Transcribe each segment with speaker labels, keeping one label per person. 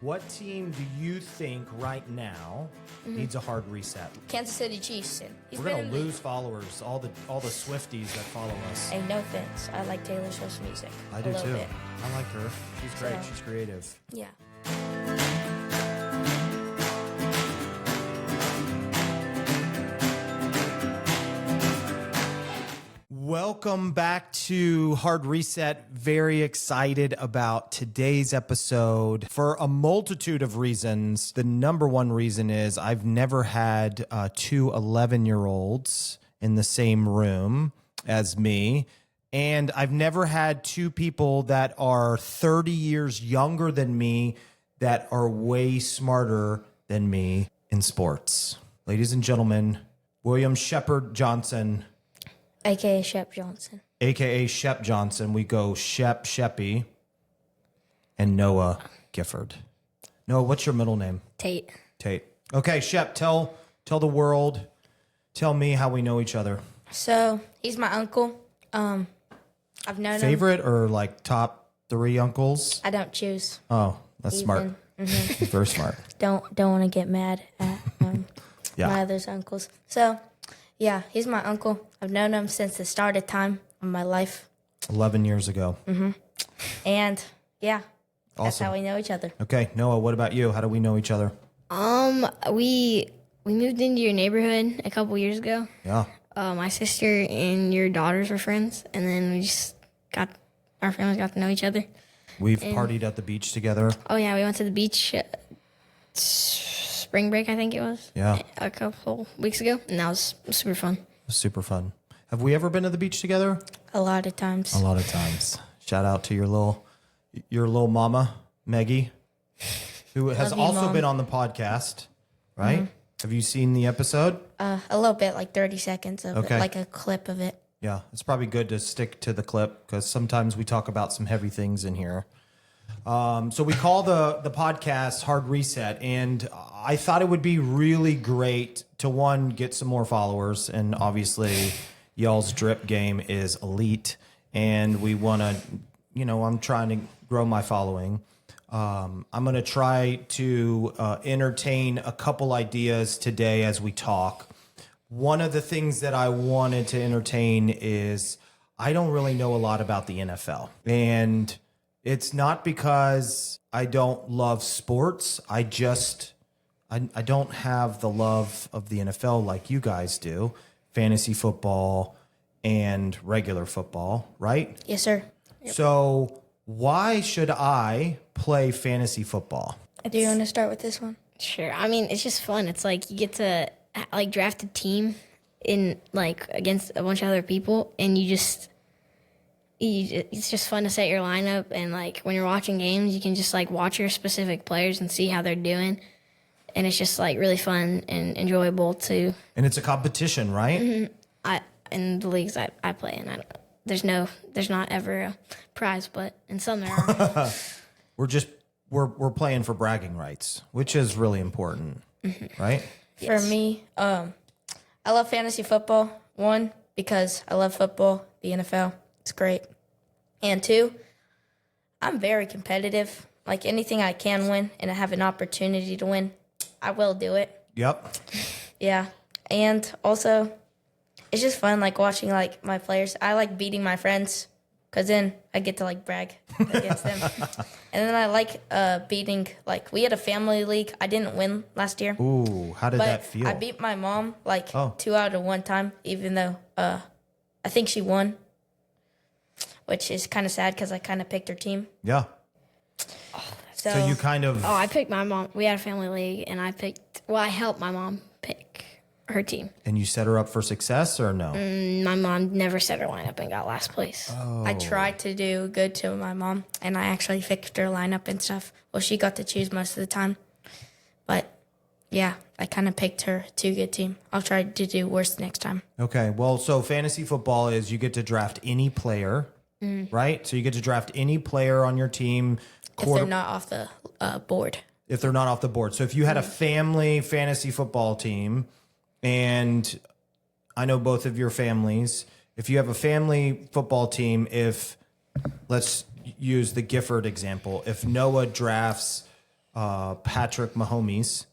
Speaker 1: What team do you think right now needs a hard reset?
Speaker 2: Kansas City Chiefs.
Speaker 1: We're gonna lose followers, all the Swifties that follow us.
Speaker 2: Hey, no offense. I like Taylor Swift's music.
Speaker 1: I do too.
Speaker 2: Bit.
Speaker 1: I like her. She's great.
Speaker 2: So,
Speaker 1: She's creative.
Speaker 2: Yeah.
Speaker 1: Welcome back to Hard Reset. Very excited about today's episode for a multitude of reasons. The number one reason is I've never had two 11-year-olds in the same room as me. And I've never had two people that are 30 years younger than me that are way smarter than me in sports. Ladies and gentlemen, William Shepard Johnson,
Speaker 2: A.K.A. Shep Johnson.
Speaker 1: a.k.a. Shep Johnson. We go Shep, Sheppy, and Noah Gifford. Noah, what's your middle name?
Speaker 2: Tate.
Speaker 1: Tate. Okay, Shep, tell the world, tell me how we know each other.
Speaker 2: So, he's my uncle. I've known him.
Speaker 1: Favorite or like top 3 uncles?
Speaker 2: I don't choose.
Speaker 1: Oh, that's smart.
Speaker 2: Mm-hmm.
Speaker 1: Very smart.
Speaker 2: Don't want to get mad at
Speaker 1: Yeah.
Speaker 2: my other uncles. So, yeah, he's my uncle. I've known him since the start of time of my life.
Speaker 1: 11 years ago.
Speaker 2: And, yeah, that's
Speaker 1: Awesome.
Speaker 2: how we know each other.
Speaker 1: Okay, Noah, what about you? How do we know each other?
Speaker 3: We moved into your neighborhood a couple years ago.
Speaker 1: Yeah.
Speaker 3: My sister and your daughters were friends, and then our families got to know each other.
Speaker 1: We've partied at the beach together.
Speaker 3: Oh yeah, we went to the beach spring break, I think it was.
Speaker 1: Yeah.
Speaker 3: A couple weeks ago, and that was super fun.
Speaker 1: It was super fun. Have we ever been to the beach together?
Speaker 2: A lot of times.
Speaker 1: A lot of times. Shout out to your little mama, Maggie, who has
Speaker 2: Love you,
Speaker 1: also
Speaker 2: Mom.
Speaker 1: been on the podcast, right? Have you seen the episode?
Speaker 2: A little bit, like 30 seconds of
Speaker 1: Okay.
Speaker 2: it, like a clip of it.
Speaker 1: Yeah, it's probably good to stick to the clip because sometimes we talk about some heavy things in here. So we call the podcast Hard Reset, and I thought it would be really great to, one, get some more followers, and obviously y'all's drip game is elite, and we want to, I'm trying to grow my following. I'm going to try to entertain a couple ideas today as we talk. One of the things that I wanted to entertain is I don't really know a lot about the NFL. And it's not because I don't love sports. I don't have the love of the NFL like you guys do. Fantasy football and regular football, right?
Speaker 2: Yes, sir.
Speaker 1: So why should I play fantasy football?
Speaker 2: Do you want to start with this one?
Speaker 3: Sure. I mean, it's just fun. It's like you get to draft a team in against a bunch of other people, and it's just fun to set your lineup, and when you're watching games, you can just watch your specific players and see how they're doing, and it's just really fun and enjoyable too.
Speaker 1: And it's a competition, right?
Speaker 3: In the leagues I play in, there's not ever a prize, but in some there are.
Speaker 1: We're playing for bragging rights, which is really important, right?
Speaker 2: For me, I love fantasy football. 1, because I love football, the NFL. It's great. And 2, I'm very competitive. Like anything I can win and I have an opportunity to win, I will do it.
Speaker 1: Yep.
Speaker 2: Yeah. And also, it's just fun watching my players. I like beating my friends because then I get to brag against them. And then I like beating, we had a family league. I didn't win last year.
Speaker 1: Ooh, how did
Speaker 2: But
Speaker 1: that feel?
Speaker 2: I beat my mom 2 out of 1 time, even though I think she won, which is kind of sad because I kind of picked her team.
Speaker 1: Yeah. So you kind of...
Speaker 3: Oh, I picked my mom. We had a family league, and I helped my mom pick her team.
Speaker 1: And you set her up for success or no?
Speaker 3: My mom never set her lineup and got last place.
Speaker 1: Oh.
Speaker 2: I tried to do good to my mom, and I actually fixed her lineup and stuff. Well, she got to choose most of the time. But, yeah, I kind of picked her to good team. I'll try to do worse next time.
Speaker 1: Okay, well, so fantasy football is you get to draft any player, right? So you get to draft any player on your team.
Speaker 2: If they're not off the board.
Speaker 1: If they're not off the board. So if you had a family fantasy football team, and I know both of your families, if you have a family football team, let's use the Gifford example. If Noah drafts Patrick Mahomes,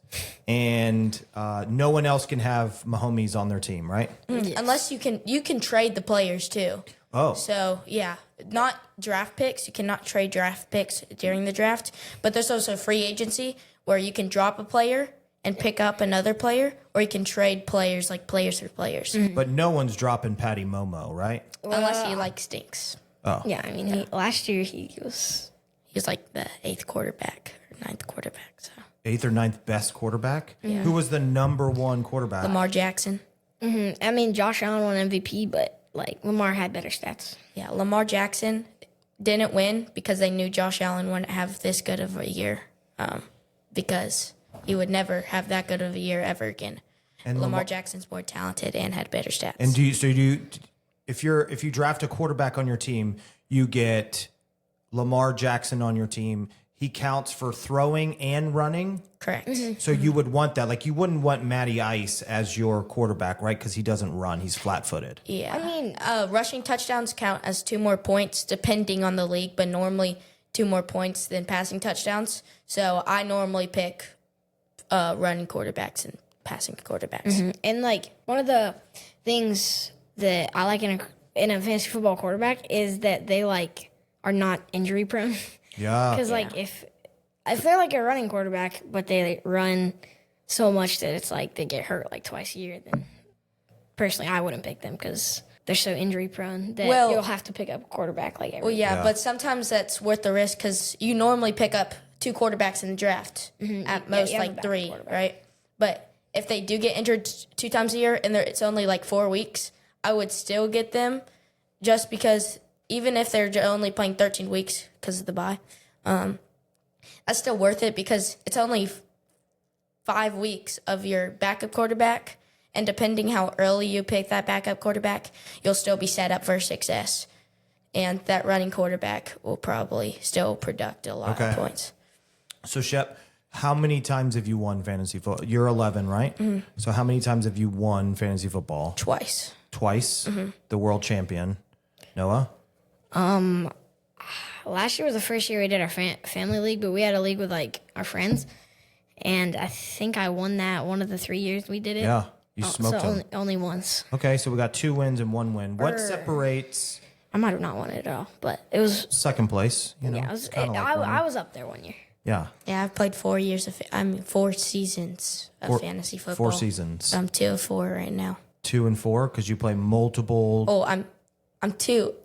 Speaker 1: and no one else can have Mahomes on their team, right?
Speaker 2: Unless you can trade the players too.
Speaker 1: Oh,
Speaker 2: So yeah, not draft picks. You cannot trade draft picks during the draft. But there's also free agency where you can drop a player and pick up another player, or you can trade players like players for players.
Speaker 1: but no one's dropping Patty Momo, right?
Speaker 2: Unless he like stinks.
Speaker 3: Yeah, I mean, last year he was.
Speaker 2: He's like the 8th quarterback or 9th quarterback. So
Speaker 1: 8th or 9th best quarterback. Who was the number one quarterback?
Speaker 2: Lamar Jackson.
Speaker 3: I mean, Josh Allen won MVP, but like Lamar had better stats.
Speaker 2: Yeah, Lamar Jackson didn't win because they knew Josh Allen wouldn't have this good of a year, because he would never have that good of a year ever again.
Speaker 1: And
Speaker 2: Lamar Jackson's more talented and had better stats.
Speaker 1: And if you draft a quarterback on your team, you get Lamar Jackson on your team. He counts for throwing and running.
Speaker 2: Correct.
Speaker 1: So you would want that. Like, you wouldn't want Matty Ice as your quarterback, right? Because he doesn't run. He's flat-footed.
Speaker 2: Yeah.
Speaker 3: I mean,
Speaker 2: rushing touchdowns count as 2 more points depending on the league, but normally 2 more points than passing touchdowns. So I normally pick running quarterbacks and passing quarterbacks.
Speaker 3: and like one of the things that I like in a fantasy football quarterback is that they like are not injury prone.
Speaker 1: Yeah.
Speaker 3: Because like if they're like a running quarterback, but they like, run so much that it's like they get hurt like twice a year, then personally I wouldn't pick them because they're so injury prone that
Speaker 2: Well-
Speaker 3: you'll have to pick up a quarterback like every.
Speaker 2: Well, yeah,
Speaker 1: Yeah.
Speaker 2: but sometimes that's worth the risk because you normally pick up 2 quarterbacks in the draft, at most
Speaker 3: you have a
Speaker 2: like
Speaker 3: backup
Speaker 2: 3,
Speaker 3: quarterback.
Speaker 2: right? But if they do get injured 2 times a year and it's only like 4 weeks, I would still get them just because even if they're only playing 13 weeks because of the bye, that's still worth it because it's only 5 weeks of your backup quarterback. And depending how early you pick that backup quarterback, you'll still be set up for success. And that running quarterback will probably still produce a lot
Speaker 1: Okay.
Speaker 2: of points.
Speaker 1: So, Shep, how many times have you won fantasy football? You're 11, right? So how many times have you won fantasy football?
Speaker 2: Twice.
Speaker 1: Twice. The world champion. Noah?
Speaker 3: Last year was the first year we did our family league, but we had a league with like our friends, and I think I won that one of the 3 years we did it.
Speaker 1: Yeah. You smoked
Speaker 3: so
Speaker 1: him.
Speaker 3: only once.
Speaker 1: Okay, so we got 2 wins and 1 win. What separates
Speaker 3: I might have not won it at all, but it was.
Speaker 1: second place? You know,
Speaker 3: Yeah,
Speaker 1: it's kinda like winning.
Speaker 3: I was up there one year.
Speaker 1: Yeah.
Speaker 2: Yeah, I've played 4 seasons of fantasy football.
Speaker 1: 4 seasons.
Speaker 2: I'm 2 of 4 right now.
Speaker 1: 2 and 4 because you play multiple.
Speaker 2: Oh, I'm two,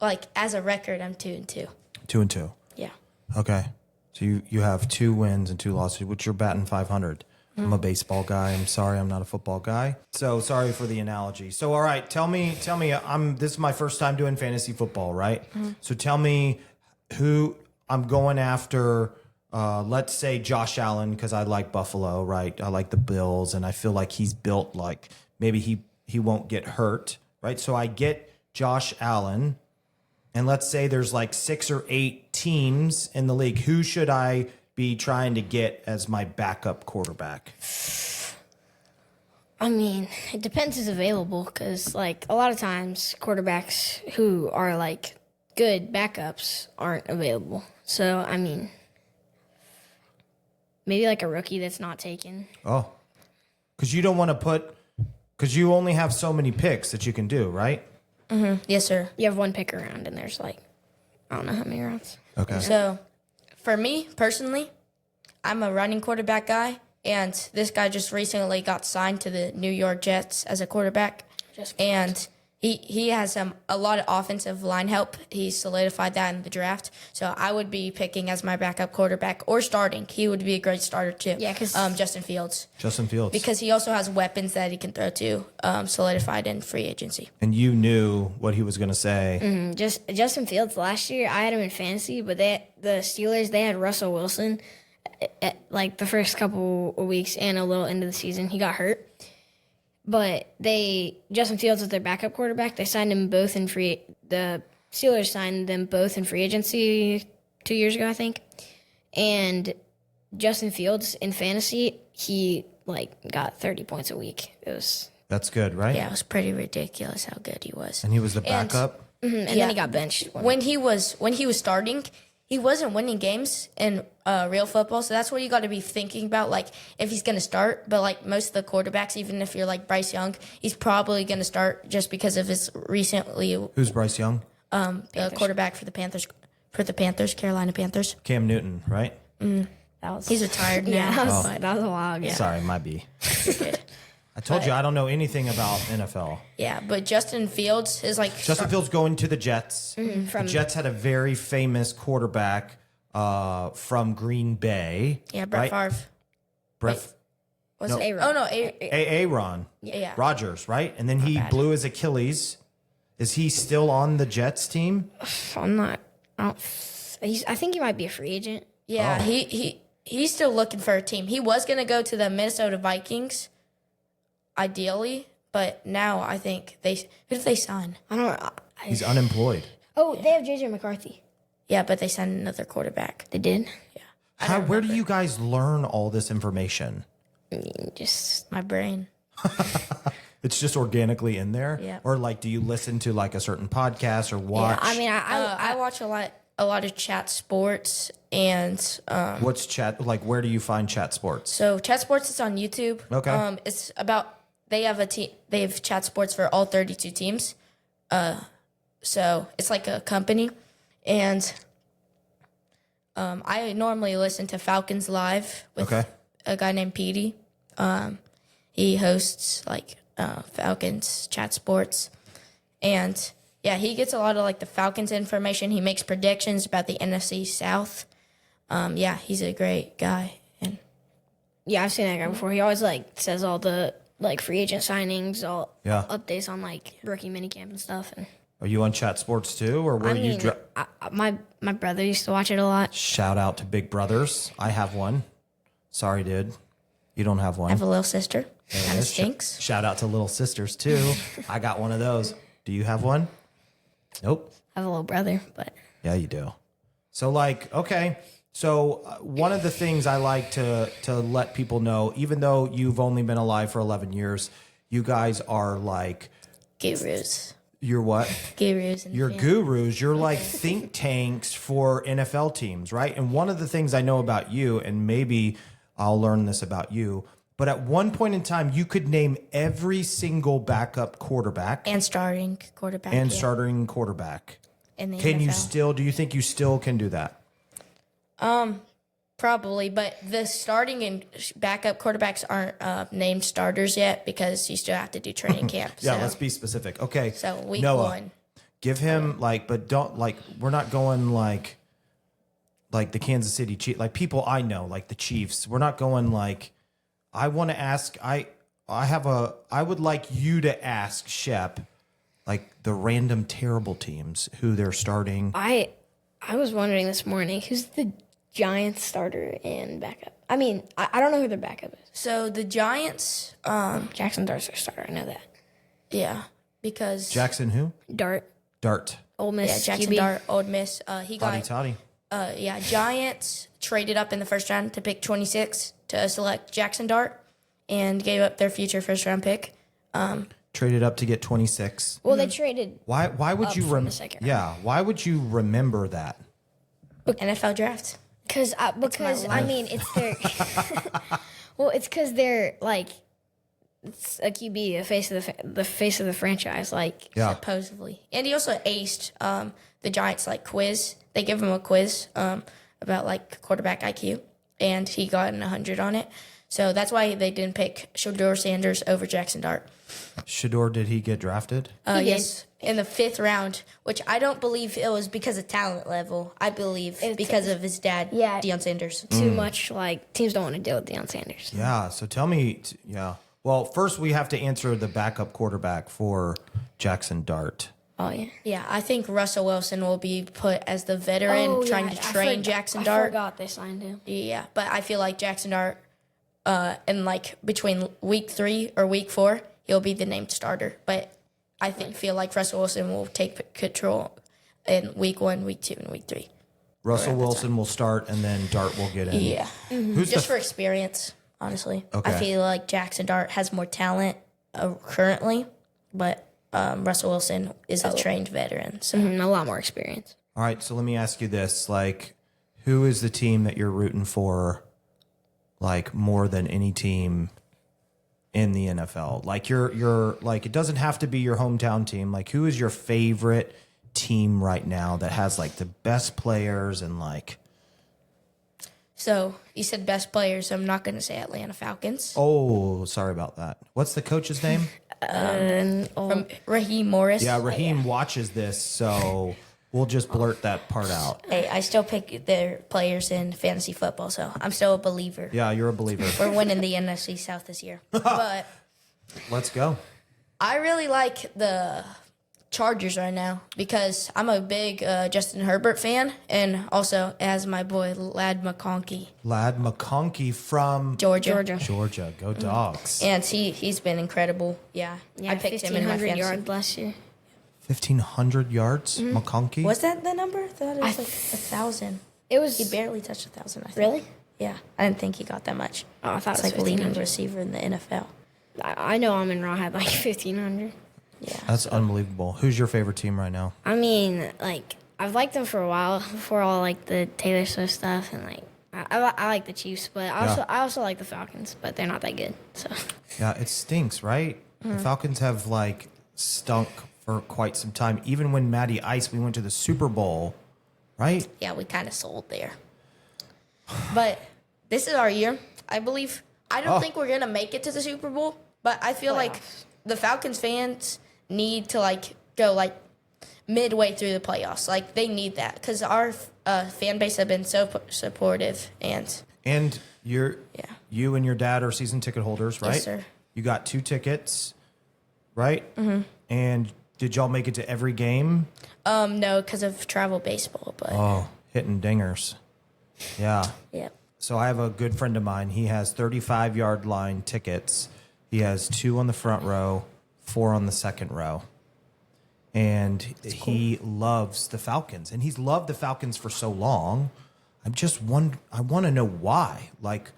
Speaker 2: like as a record, I'm 2 and 2.
Speaker 1: 2 and 2.
Speaker 2: Yeah.
Speaker 1: Okay. So you have 2 wins and 2 losses, which you're batting 500. I'm a baseball guy. I'm sorry, I'm not a football guy. So sorry for the analogy. So all right, tell me. This is my first time doing fantasy football, right? So tell me who I'm going after. Let's say Josh Allen because I like Buffalo, right? I like the Bills, and I feel like he's built like maybe he won't get hurt, right? So I get Josh Allen. And let's say there's like 6 or 8 teams in the league. Who should I be trying to get as my backup quarterback?
Speaker 3: I mean, it depends who's available because, like, a lot of times quarterbacks who are like good backups aren't available. So, I mean, maybe like a rookie that's not taken.
Speaker 1: Oh, because you don't want to because you only have so many picks that you can do, right?
Speaker 2: Yes, sir.
Speaker 3: You have one pick around, and there's like, I don't know how many rounds.
Speaker 1: Okay.
Speaker 2: So, for me personally, I'm a running quarterback guy, and this guy just recently got signed to the New York Jets as a quarterback, and he has a lot of offensive line help. He solidified that in the draft, so I would be picking as my backup quarterback or starting. He would be a great starter too.
Speaker 3: Yeah, 'cause-
Speaker 2: Justin Fields,
Speaker 1: Justin Fields.
Speaker 2: because he also has weapons that he can throw to, solidified in free agency.
Speaker 1: And you knew what he was going to say.
Speaker 3: Just Justin Fields last year, I had him in fantasy, but the Steelers, they had Russell Wilson at like the first couple of weeks and a little into the season. He got hurt. But Justin Fields was their backup quarterback. They signed him both in the Steelers signed them both in free agency 2 years ago, I think. And Justin Fields in fantasy, he like got 30 points a week.
Speaker 1: That's good, right?
Speaker 2: Yeah, it was pretty ridiculous how good he was.
Speaker 1: And he was the backup.
Speaker 3: And then he got benched.
Speaker 2: When he was starting, he wasn't winning games in real football, so that's what you got to be thinking about, like if he's going to start. But like most of the quarterbacks, even if you're like Bryce Young, he's probably going to start just because of his recently
Speaker 1: Who's Bryce Young?
Speaker 2: the quarterback for the Panthers, Carolina Panthers.
Speaker 1: Cam Newton, right?
Speaker 3: That was,
Speaker 2: He's retired now.
Speaker 3: yeah,
Speaker 1: Oh.
Speaker 3: that was a while ago.
Speaker 1: Sorry, might be.
Speaker 2: Good.
Speaker 1: I told you I don't know anything about NFL.
Speaker 2: Yeah, but Justin Fields is like
Speaker 1: Justin Fields going to the Jets. The Jets had a very famous quarterback from Green Bay.
Speaker 2: yeah, Brett
Speaker 1: right?
Speaker 2: Favre.
Speaker 1: Brett
Speaker 2: Was
Speaker 1: No.
Speaker 2: it? Oh no,
Speaker 1: Aaron
Speaker 2: yeah.
Speaker 1: Rodgers, right? And then he blew his Achilles. Is he still on the Jets team?
Speaker 3: I'm not. I think he might be a free agent.
Speaker 2: Yeah,
Speaker 1: Oh.
Speaker 2: he's still looking for a team. He was gonna go to the Minnesota Vikings, ideally, but now I think who did they sign?
Speaker 3: I don't.
Speaker 1: He's unemployed.
Speaker 3: Oh, they have JJ McCarthy.
Speaker 2: Yeah, but they signed another quarterback.
Speaker 3: They did.
Speaker 1: Where do you guys learn all this information?
Speaker 3: Just
Speaker 2: My brain.
Speaker 1: It's just organically in there?
Speaker 2: Yeah.
Speaker 1: Or like do you listen to like a certain podcast or watch?
Speaker 3: I mean,
Speaker 2: I watch a lot of chat sports, and
Speaker 1: What's chat like where do you find chat sports?
Speaker 2: so chat sports is on YouTube.
Speaker 1: Okay.
Speaker 2: It's about they have a team. They have chat sports for all 32 teams. So it's like a company, and I normally listen to Falcons Live with
Speaker 1: Okay.
Speaker 2: a guy named Petey. He hosts like Falcons chat sports, and yeah, he gets a lot of like the Falcons information. He makes predictions about the NFC South. Yeah, he's a great guy, and
Speaker 3: yeah, I've seen that guy before. He always like says all the like free agent signings, all
Speaker 1: Yeah.
Speaker 3: updates on like rookie minicamp and stuff. And
Speaker 1: Are you on chat sports too or where
Speaker 3: I
Speaker 1: you
Speaker 3: mean, my brother used to watch it a lot.
Speaker 1: shout out to Big Brothers? I have one. Sorry, dude. You don't have one.
Speaker 2: I have a little sister. Kind of
Speaker 1: Sh-
Speaker 2: stinks.
Speaker 1: Shout out to Little Sisters too. I got one of those. Do you have one? Nope.
Speaker 3: I have a little brother, but
Speaker 1: Yeah, you do. So like, okay. So one of the things I like to let people know, even though you've only been alive for 11 years, you guys are like,
Speaker 2: Gurus.
Speaker 1: you're what?
Speaker 2: Gurus. And
Speaker 1: You're gurus. You're like think tanks for NFL teams, right? And one of the things I know about you, and maybe I'll learn this about you, but at one point in time, you could name every single backup quarterback
Speaker 2: and starting quarterback.
Speaker 1: and
Speaker 2: yeah,
Speaker 1: starting quarterback.
Speaker 2: in the
Speaker 1: Can you
Speaker 2: NFL.
Speaker 1: still, do you think you still can do that?
Speaker 2: Probably, but the starting and backup quarterbacks aren't named starters yet because you still have to do training camp.
Speaker 1: Yeah,
Speaker 2: so,
Speaker 1: let's be specific. Okay.
Speaker 2: so week
Speaker 1: Noah,
Speaker 2: one.
Speaker 1: give him like, but don't like, we're not going like the Kansas City Chiefs, like people I know, like the Chiefs. We're not going like, I want to ask, I would like you to ask Shep, like the random terrible teams who they're starting.
Speaker 3: I was wondering this morning who's the Giants starter and backup. I mean, I don't know who their backup is.
Speaker 2: So the Giants,
Speaker 3: Jackson Dart's their starter. I know that.
Speaker 2: yeah, because
Speaker 1: Jackson who?
Speaker 3: Dart,
Speaker 1: Dart.
Speaker 3: Ole Miss,
Speaker 2: yeah, Jackson
Speaker 3: QB.
Speaker 2: Dart, Old Miss. He got
Speaker 1: Toddy.
Speaker 2: yeah, Giants traded up in the first round to pick 26 to select Jackson Dart and gave up their future first round pick.
Speaker 1: Traded up to get 26.
Speaker 3: Well, they traded.
Speaker 1: Why would you
Speaker 3: from the second round.
Speaker 1: Yeah, why would you remember that?
Speaker 2: NFL draft.
Speaker 3: Because I mean, it's their. Well, it's because they're like, it's a QB, the face of the franchise. Like,
Speaker 1: Yeah.
Speaker 2: Supposedly. And he also aced the Giants like quiz. They give him a quiz about like quarterback IQ, and he got an 100 on it. So that's why they didn't pick Shador Sanders over Jackson Dart.
Speaker 1: Shador, did he get drafted?
Speaker 3: did.
Speaker 2: Yes, in the 5th round, which I don't believe it was because of talent level. I believe because of his dad,
Speaker 3: Yeah.
Speaker 2: Deion Sanders.
Speaker 3: too much. Like, teams don't want to deal with Deion Sanders.
Speaker 1: Yeah. So tell me, yeah. Well, first we have to answer the backup quarterback for Jackson Dart.
Speaker 3: Oh yeah.
Speaker 2: Yeah, I think Russell Wilson will be put as the veteran trying to train Jackson Dart.
Speaker 3: I forgot they signed him.
Speaker 2: Yeah, but I feel like Jackson Dart, in like between week 3 or week 4, he'll be the named starter. But I feel like Russell Wilson will take control in week 1, week 2, and week 3.
Speaker 1: Russell Wilson will start, and then Dart will get in.
Speaker 2: Yeah,
Speaker 1: Who's
Speaker 2: just
Speaker 1: the
Speaker 2: for experience, honestly.
Speaker 1: Okay.
Speaker 2: I feel like Jackson Dart has more talent currently, but Russell Wilson is a trained veteran. So
Speaker 3: A lot more experience.
Speaker 1: All right. So let me ask you this: like, who is the team that you're rooting for, like, more than any team in the NFL? Like, you're like, it doesn't have to be your hometown team. Like, who is your favorite team right now that has like the best players and like?
Speaker 2: So you said best players. I'm not going to say Atlanta Falcons.
Speaker 1: Oh, sorry about that. What's the coach's name?
Speaker 2: From Raheem Morris.
Speaker 1: Yeah, Raheem watches this, so we'll just blurt that part out.
Speaker 2: Hey, I still pick their players in fantasy football, so I'm still a believer.
Speaker 1: Yeah, you're a believer.
Speaker 2: We're winning the NFC South this year. But
Speaker 1: Let's go.
Speaker 2: I really like the Chargers right now because I'm a big Justin Herbert fan, and also as my boy Lad McConkey,
Speaker 1: Lad McConkey from
Speaker 2: Georgia.
Speaker 1: Georgia. Go Dogs.
Speaker 2: And he's been incredible. Yeah,
Speaker 3: Yeah,
Speaker 2: I picked him in my
Speaker 3: 1,500
Speaker 2: fantasy.
Speaker 3: yards last year.
Speaker 1: 1,500 yards, McConkey?
Speaker 2: Was that the number? I thought it was like 1,000.
Speaker 3: It was
Speaker 2: He barely touched 1,000. I think.
Speaker 3: really.
Speaker 2: Yeah, I didn't think he got that much.
Speaker 3: Oh, I thought
Speaker 2: It's
Speaker 3: it was
Speaker 2: like leading
Speaker 3: 1,500.
Speaker 2: receiver in the NFL.
Speaker 3: I know Amon Ra had like 1,500.
Speaker 2: Yeah.
Speaker 1: That's unbelievable. Who's your favorite team right now?
Speaker 3: I mean, like I've liked them for a while before all like the Taylor Swift stuff, and like I like the Chiefs, but I also like the Falcons, but they're not that good. So
Speaker 1: Yeah, it stinks, right? The Falcons have like stunk for quite some time. Even when Matty Ice, we went to the Super Bowl, right?
Speaker 2: Yeah, we kind of sold there. But this is our year, I believe. I don't think we're going to make it to the Super Bowl, but I feel like the Falcons fans need to like go like midway through the playoffs. Like they need that because our fan base have been so supportive
Speaker 1: And you and your dad are season ticket holders, right?
Speaker 2: Yes, sir.
Speaker 1: You got 2 tickets, right? Mm-hmm. And did y'all make it to every game?
Speaker 2: no, because of travel baseball, but
Speaker 1: Oh, hitting dingers. Yeah.
Speaker 2: yeah.
Speaker 1: So I have a good friend of mine. He has 35-yard line tickets. He has 2 on the front row, 4 on the second row. And he loves the Falcons. And he's loved the Falcons for so long. I want to know why. Like,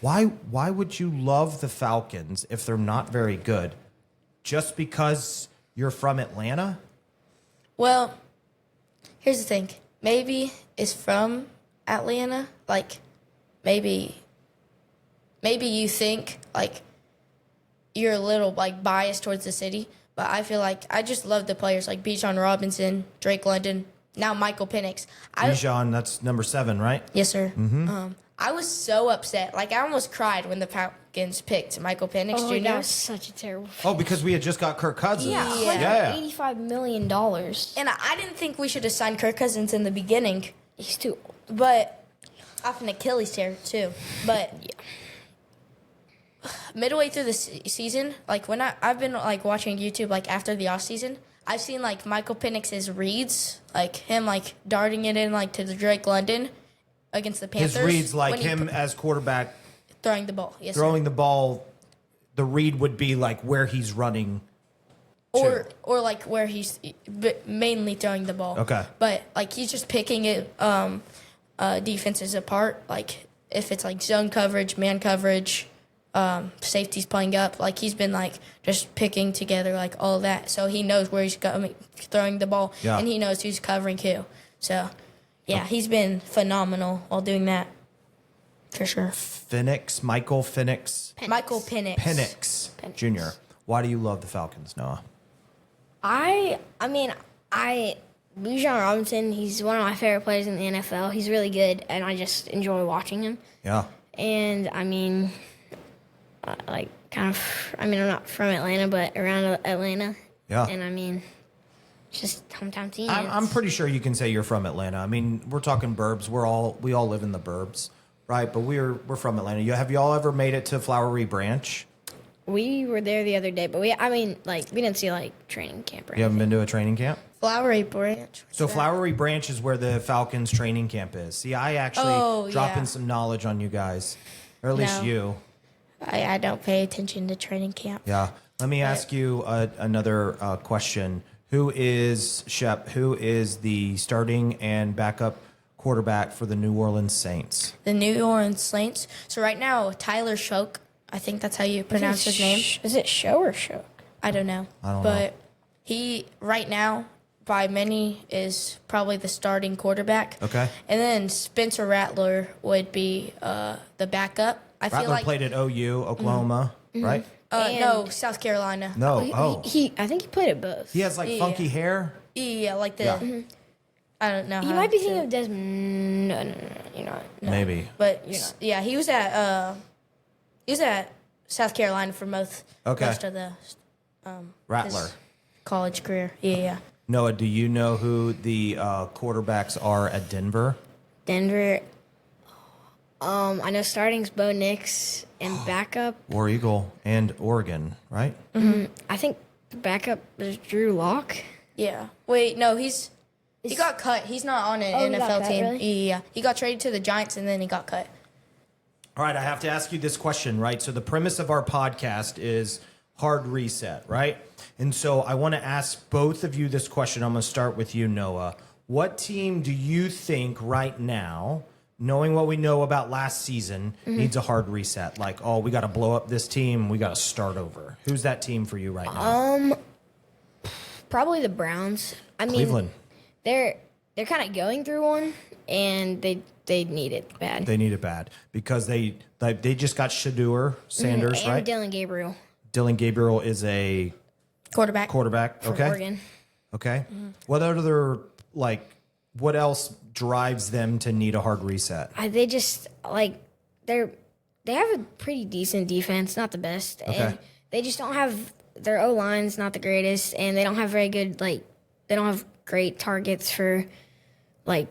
Speaker 1: why would you love the Falcons if they're not very good? Just because you're from Atlanta?
Speaker 2: Well, here's the thing. Maybe it's from Atlanta. Like, maybe you think like you're a little like biased towards the city, but I feel like I just love the players like Bijan Robinson, Drake London, now Michael Penix.
Speaker 1: Bijan, that's number 7, right?
Speaker 2: Yes, sir. I was so upset. Like I almost cried when the Falcons picked Michael Penix
Speaker 3: oh,
Speaker 2: Jr.
Speaker 3: that was such a terrible.
Speaker 1: Oh, because we had just got Kirk Cousins.
Speaker 2: Yeah.
Speaker 3: $85 million.
Speaker 2: And I didn't think we should have signed Kirk Cousins in the beginning,
Speaker 3: He's too old.
Speaker 2: but off an Achilles tear too. But midway through the season, like when I've been like watching YouTube, like after the off season, I've seen like Michael Penix's reads, like him like darting it in like to the Drake London against the Panthers.
Speaker 1: His reads, like
Speaker 2: when he
Speaker 1: him as quarterback
Speaker 2: throwing the ball. Yes, sir.
Speaker 1: throwing the ball, the read would be like where he's running.
Speaker 2: or like where he's mainly throwing the ball.
Speaker 1: Okay.
Speaker 2: But like he's just picking it defenses apart. Like if it's like zone coverage, man coverage, safeties playing up. Like he's been like just picking together like all of that. So he knows where he's going, throwing the ball,
Speaker 1: Yeah.
Speaker 2: and he knows who's covering who. So yeah, he's been phenomenal while doing that. For sure.
Speaker 1: Michael Penix
Speaker 2: Michael Penix.
Speaker 1: Jr. Why do you love the Falcons, Noah?
Speaker 3: Bijan Robinson, he's one of my favorite players in the NFL. He's really good, and I just enjoy watching him.
Speaker 1: Yeah.
Speaker 3: And I mean, I'm not from Atlanta, but around Atlanta.
Speaker 1: Yeah.
Speaker 3: And I mean, it's just hometown team.
Speaker 1: I'm pretty sure you can say you're from Atlanta. I mean, we're talking burbs. We all live in the burbs, right? But we're from Atlanta. Have y'all ever made it to Flowery Branch?
Speaker 3: We were there the other day, but we didn't see like training camp or
Speaker 1: You haven't
Speaker 3: anything.
Speaker 1: been to a training camp?
Speaker 2: Flowery Branch.
Speaker 1: So Flowery Branch is where the Falcons training camp is. See, I actually dropping some knowledge on you guys, or at least
Speaker 2: No.
Speaker 1: you.
Speaker 2: I don't pay attention to training camp.
Speaker 1: Yeah. Let me ask you another question. Who is Shep? Who is the starting and backup quarterback for the New Orleans Saints?
Speaker 2: The New Orleans Saints. So right now, Tyler Shoke, I think that's how you pronounce his name.
Speaker 3: Is it Show or Show?
Speaker 2: I don't know.
Speaker 1: I don't
Speaker 2: but he, right now, by many is probably the starting quarterback.
Speaker 1: Okay.
Speaker 2: And then Spencer Rattler would be the backup. I feel
Speaker 1: Rattler
Speaker 2: like
Speaker 1: played at OU, Oklahoma, right?
Speaker 2: no, South Carolina.
Speaker 1: No.
Speaker 3: I think he played at both.
Speaker 1: He has like funky hair.
Speaker 2: Yeah, like the
Speaker 1: Yeah.
Speaker 2: I don't know.
Speaker 3: You
Speaker 2: how
Speaker 3: might be
Speaker 2: to-
Speaker 3: thinking of Desmond. No, you're not.
Speaker 1: Maybe.
Speaker 2: But yeah, he was at South Carolina for most of the
Speaker 1: Rattler.
Speaker 2: his college career. Yeah.
Speaker 1: Noah, do you know who the quarterbacks are at Denver?
Speaker 3: Denver. I know starting's Bo Nix and backup.
Speaker 1: War Eagle and Oregon, right?
Speaker 3: I think the backup is Drew Lock.
Speaker 2: Yeah. Wait, no, he got cut. He's not on an
Speaker 3: he got
Speaker 2: NFL
Speaker 3: cut,
Speaker 2: team.
Speaker 3: really?
Speaker 2: Yeah. He got traded to the Giants and then he got cut.
Speaker 1: All right, I have to ask you this question, right? So the premise of our podcast is hard reset, right? And so I want to ask both of you this question. I'm going to start with you, Noah. What team do you think right now, knowing what we know about last season, needs a hard reset? Like, oh, we got to blow up this team. We got to start over. Who's that team for you right now?
Speaker 3: Probably the Browns. I mean,
Speaker 1: Cleveland.
Speaker 3: they're kind of going through one, and they need it bad.
Speaker 1: They need it bad because they just got Shedeur Sanders,
Speaker 3: and
Speaker 1: right?
Speaker 3: Dylan Gabriel
Speaker 1: Dylan Gabriel is a
Speaker 2: Quarterback.
Speaker 3: from
Speaker 1: Okay.
Speaker 3: Oregon.
Speaker 1: Okay. What other what else drives them to need a hard reset?
Speaker 3: They just they have a pretty decent defense, not the best, and they just don't have their O line's not the greatest, and they don't have very good they don't have great targets for I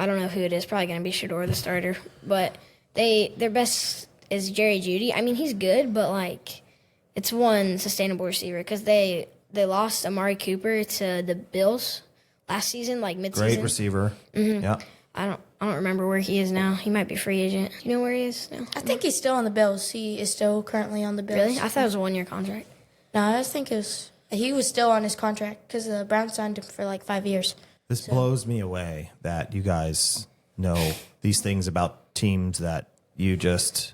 Speaker 3: don't know who it is, probably gonna be Shedeur the starter, but their best is Jerry Jeudy. I mean he's good, but it's one sustainable receiver because they lost Amari Cooper to the Bills last season, midseason.
Speaker 1: Great receiver. Yeah.
Speaker 3: I don't remember where he is now. He might be free agent. You know where he is now?
Speaker 2: I think he's still on the Bills. He is still currently on the Bills.
Speaker 3: Really? I thought it was a 1-year contract.
Speaker 2: No, I think he was still on his contract because the Browns signed him for 5 years.
Speaker 1: This blows me away that you guys know these things about teams that you just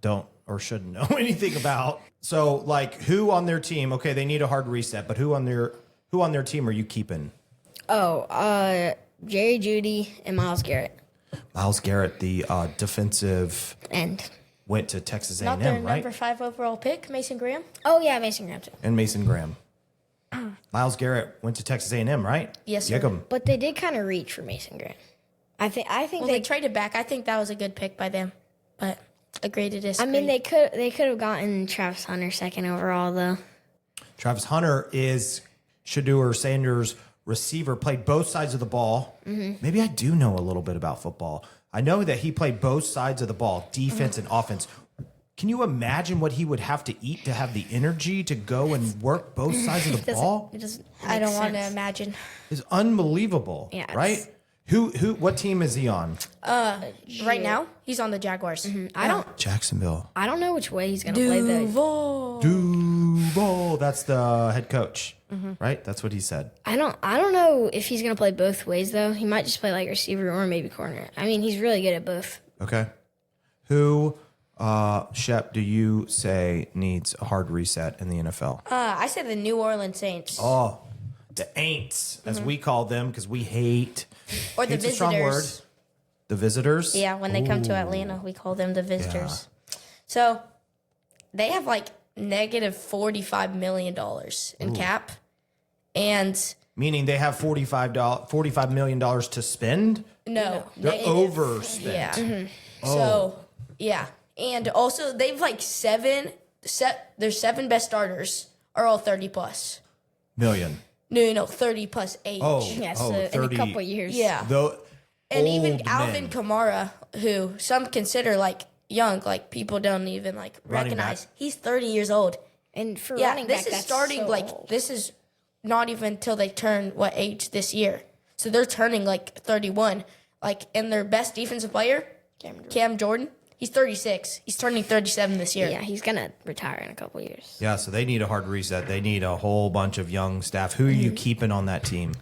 Speaker 1: don't or shouldn't know anything about. So, who on their team? Okay, they need a hard reset, but who on their team are you keeping?
Speaker 3: Jerry Jeudy and Myles Garrett.
Speaker 1: Myles Garrett, the defensive
Speaker 3: And
Speaker 1: went to Texas
Speaker 2: Not
Speaker 1: A&M,
Speaker 2: their
Speaker 1: right?
Speaker 2: number 5 overall pick, Mason Graham.
Speaker 3: oh yeah, Mason Graham too.
Speaker 1: And Mason Graham. Myles Garrett went to Texas A&M, right?
Speaker 2: Yes, sir.
Speaker 1: Yick'em.
Speaker 3: But they did kind of reach for Mason Graham. I think
Speaker 2: Well, they traded back. I think that was a good pick by them, but agree to disagree.
Speaker 3: I mean they could have gotten Travis Hunter 2nd overall though.
Speaker 1: Travis Hunter is Shedeur Sanders' receiver, played both sides of the ball. Maybe I do know a little bit about football. I know that he played both sides of the ball, defense and offense. Can you imagine what he would have to eat to have the energy to go and work both sides of the ball?
Speaker 3: It doesn't.
Speaker 2: I don't want to
Speaker 3: sense.
Speaker 2: imagine.
Speaker 1: It's unbelievable,
Speaker 3: Yeah, it's-
Speaker 1: right? What team is he on?
Speaker 2: Right now, he's on the Jaguars.
Speaker 3: I
Speaker 1: Jacksonville.
Speaker 3: don't know which way he's gonna play though.
Speaker 2: Duval.
Speaker 1: Duval. That's the head coach, right? That's what he said.
Speaker 3: I don't know if he's gonna play both ways though. He might just play receiver or maybe corner. I mean he's really good at both.
Speaker 1: Okay. Who, Shep, do you say needs a hard reset in the NFL?
Speaker 2: I said the New Orleans Saints.
Speaker 1: Oh, the Aints, as we call them, because we hate.
Speaker 2: Or the
Speaker 1: hate's a strong word.
Speaker 2: Visitors.
Speaker 1: The Visitors?
Speaker 2: Yeah, when they come to Atlanta, we call them the Visitors. So they have negative $45 million in cap. And
Speaker 1: Meaning they have $45 million to spend?
Speaker 2: no,
Speaker 1: They're
Speaker 2: negative.
Speaker 1: overspent.
Speaker 2: Yeah. So, yeah. And also, they've their 7 best starters are all 30 plus.
Speaker 1: Million.
Speaker 2: No, 30 plus age.
Speaker 1: Oh,
Speaker 3: Yeah,
Speaker 1: oh,
Speaker 3: so in
Speaker 1: 30.
Speaker 3: a couple years.
Speaker 2: Yeah.
Speaker 1: Though,
Speaker 2: And even
Speaker 1: old
Speaker 2: Alvin
Speaker 1: men.
Speaker 2: Kamara, who some consider young, people don't even recognize.
Speaker 1: back.
Speaker 2: He's 30 years old.
Speaker 3: And for
Speaker 2: Yeah,
Speaker 3: running
Speaker 2: this
Speaker 3: back,
Speaker 2: is
Speaker 3: that's
Speaker 2: starting
Speaker 3: so old.
Speaker 2: this is not even until they turn what age this year. So they're turning 31. And their best defensive player, Cam Jordan, he's 36. He's turning 37 this year.
Speaker 3: Yeah, he's gonna retire in a couple years.
Speaker 1: Yeah, so they need a hard reset. They need a whole bunch of young staff. Who are you keeping on that team?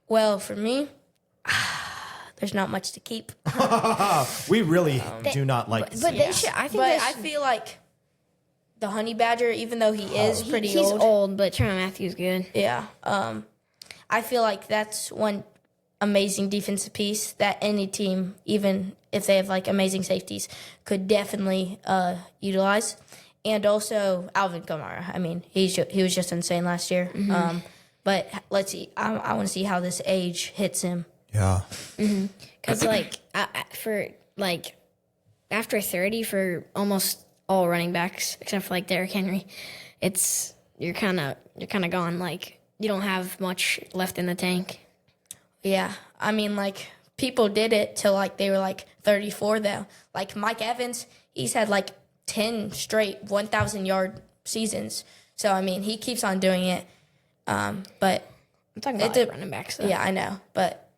Speaker 2: Well, for me, there's not much to keep.
Speaker 1: We really do not like
Speaker 3: But
Speaker 1: the
Speaker 3: they should. I think
Speaker 2: But
Speaker 3: they
Speaker 2: I
Speaker 3: should,
Speaker 2: feel like the Honey Badger, even though he is pretty
Speaker 3: he's
Speaker 2: old.
Speaker 3: old, but Trevor Matthews good.
Speaker 2: Yeah. I feel like that's one amazing defensive piece that any team, even if they have like amazing safeties, could definitely utilize. And also Alvin Kamara. I mean, he was just insane last year. But let's see. I want to see how this age hits him.
Speaker 1: Yeah.
Speaker 3: Because like for like after 30 for almost all running backs except for like Derrick Henry, you're kind of gone. Like you don't have much left in the tank.
Speaker 2: Yeah, I mean, like, people did it till, like, they were, like, 34, though. Like, Mike Evans, he's had, like, 10 straight 1,000-yard seasons. So, I mean, he keeps on doing it. But
Speaker 3: I'm talking about like, running backs, though.
Speaker 2: Yeah, I know. But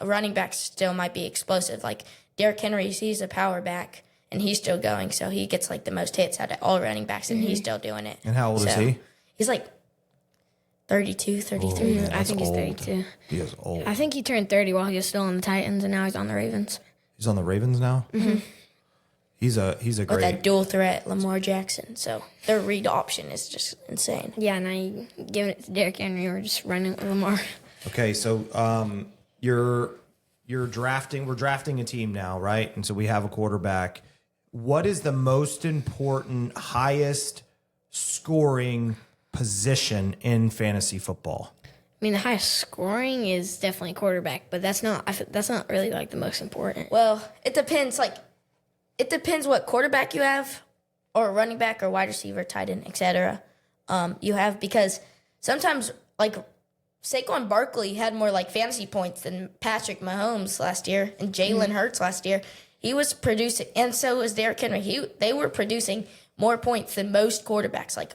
Speaker 2: running backs still might be explosive. Like, Derrick Henry, he's a power back, and he's still going. So, he gets, like, the most hits out of all running backs, and he's still doing it.
Speaker 1: And how old is he?
Speaker 2: He's, like, 32, 33.
Speaker 3: I think he's 32.
Speaker 1: He is old.
Speaker 3: I think he turned 30 while he was still on the Titans, and now he's on the Ravens.
Speaker 1: He's on the Ravens now? Mm-hmm. He's a
Speaker 2: With
Speaker 1: great...
Speaker 2: that dual threat, Lamar Jackson. So their read option is just insane.
Speaker 3: Yeah, now you giving it to Derrick Henry or just running with Lamar.
Speaker 1: Okay, so you're drafting. We're drafting a team now, right? And so we have a quarterback. What is the most important, highest scoring position in fantasy football?
Speaker 3: I mean, the highest scoring is definitely quarterback, but that's not really like the most important.
Speaker 2: Well, it depends. Like, it depends what quarterback you have, or running back, or wide receiver, tight end, etc. You have, because sometimes like Saquon Barkley had more like fantasy points than Patrick Mahomes last year, and Jalen Hurts last year. He was producing, and so was Derrick Henry. They were producing more points than most quarterbacks, like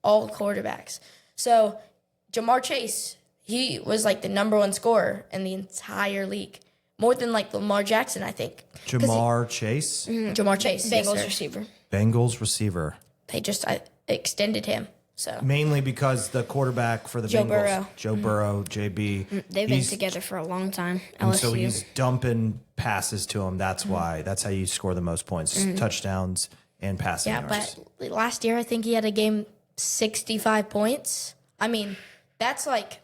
Speaker 2: all quarterbacks. So Jamar Chase, he was like the number one scorer in the entire league, more than like Lamar Jackson, I think.
Speaker 1: Jamar Chase?
Speaker 2: Jamar Chase, yes,
Speaker 3: Bengals
Speaker 2: sir.
Speaker 3: receiver.
Speaker 1: Bengals receiver.
Speaker 2: They just extended him. So
Speaker 1: Mainly because the quarterback for the
Speaker 2: Joe
Speaker 1: Bengals,
Speaker 2: Burrow.
Speaker 1: Joe Burrow, JB.
Speaker 3: They've been together for a long time.
Speaker 1: And
Speaker 3: LSU.
Speaker 1: so he's dumping passes to him. That's why. That's how you score the most points. Touchdowns and passing
Speaker 2: yeah,
Speaker 1: yards.
Speaker 2: but last year I think he had a game 65 points. I mean, that's like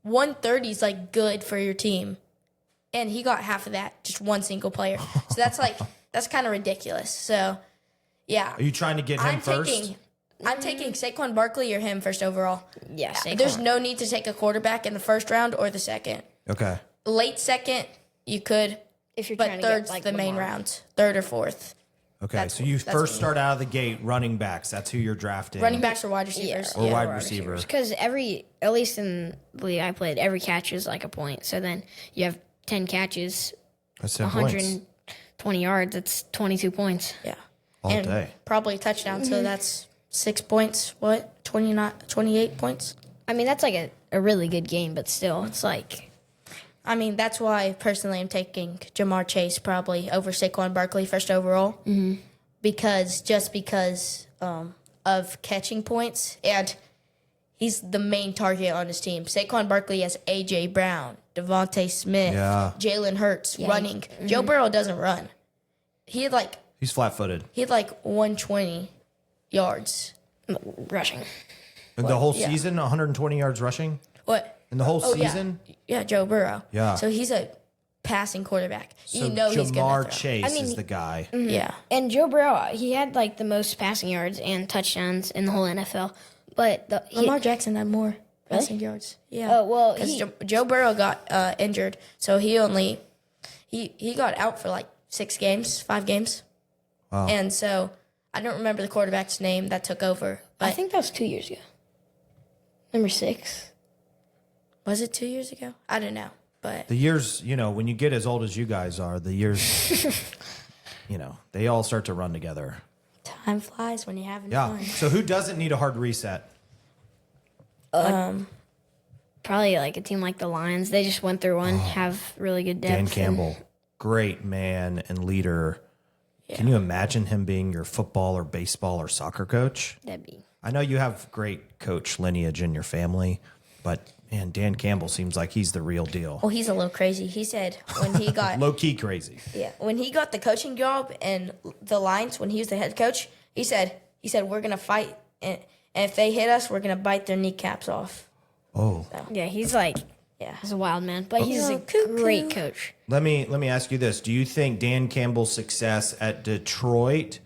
Speaker 2: 130 is like good for your team, and he got half of that, just one single player. So that's like that's kind of ridiculous. So yeah,
Speaker 1: Are you trying to get him first?
Speaker 2: I'm taking Saquon Barkley or him first overall.
Speaker 3: Yeah, Saquon.
Speaker 2: There's no need to take a quarterback in the first round or the second.
Speaker 1: Okay.
Speaker 2: Late second, you could,
Speaker 3: if you're
Speaker 2: but
Speaker 3: trying to
Speaker 2: third's
Speaker 3: get like
Speaker 2: the main
Speaker 3: Lamar.
Speaker 2: rounds, third or fourth.
Speaker 1: Okay. So you first start out of the gate running backs. That's who you're drafting.
Speaker 2: Running backs or wide receivers.
Speaker 1: Or wide receiver.
Speaker 3: Because at least in the league I played, every catch is like a point. So then you have 10 catches,
Speaker 1: That's 10 points
Speaker 3: 120 yards. That's 22 points.
Speaker 2: Yeah.
Speaker 1: all
Speaker 2: and
Speaker 1: day.
Speaker 2: probably a touchdown, so that's 6 points. What? 28 points?
Speaker 3: I mean, that's like a really good game, but still, it's like...
Speaker 2: I mean, that's why personally I'm taking Jamar Chase probably over Saquon Barkley first overall. Mm-hmm. Because of catching points, and he's the main target on his team. Saquon Barkley has A.J. Brown, Devontae Smith, Jalen Hurts running. Joe Burrow doesn't run. He's
Speaker 1: flat-footed.
Speaker 2: 120 yards.
Speaker 3: rushing.
Speaker 1: And the whole season, 120 yards rushing?
Speaker 2: What?
Speaker 1: In the whole
Speaker 2: Oh,
Speaker 1: season?
Speaker 2: Yeah, Joe Burrow.
Speaker 1: Yeah.
Speaker 2: So he's a passing quarterback.
Speaker 1: So
Speaker 2: he's going to
Speaker 1: Jamar
Speaker 2: throw.
Speaker 1: Chase is the guy.
Speaker 2: Yeah.
Speaker 3: And Joe Burrow, he had like the most passing yards and touchdowns in the whole NFL. But
Speaker 2: Lamar Jackson had more passing yards. Yeah.
Speaker 3: Oh, well,
Speaker 2: because Joe Burrow got injured, so he got out for like 5 games.
Speaker 1: Wow.
Speaker 2: And so I don't remember the quarterback's name that took over. But
Speaker 3: I think that was 2 years ago. Number 6.
Speaker 2: was it 2 years ago? I don't know. But
Speaker 1: The years, when you get as old as you guys are, the years, they all start to run together.
Speaker 2: time flies when you're having
Speaker 1: Yeah.
Speaker 2: fun.
Speaker 1: So who doesn't need a hard reset?
Speaker 3: Probably like a team like the Lions. They just went through one, have really good depth.
Speaker 1: Dan Campbell, great man and leader.
Speaker 2: Yeah.
Speaker 1: Can you imagine him being your football or baseball or soccer coach?
Speaker 3: That'd be...
Speaker 1: I know you have great coach lineage in your family, but man, Dan Campbell seems like he's the real deal.
Speaker 2: Well, he's a little crazy. He said when he got
Speaker 1: Low key crazy.
Speaker 2: when he got the coaching job in the Lions, when he was the head coach, he said we're gonna fight, and if they hit us, we're gonna bite their kneecaps off.
Speaker 1: Oh.
Speaker 3: Yeah, he's like,
Speaker 2: Yeah.
Speaker 3: he's a wild man, but he's a
Speaker 2: Cuckoo.
Speaker 3: great coach.
Speaker 1: Let me ask you this. Do you think Dan Campbell's success at Detroit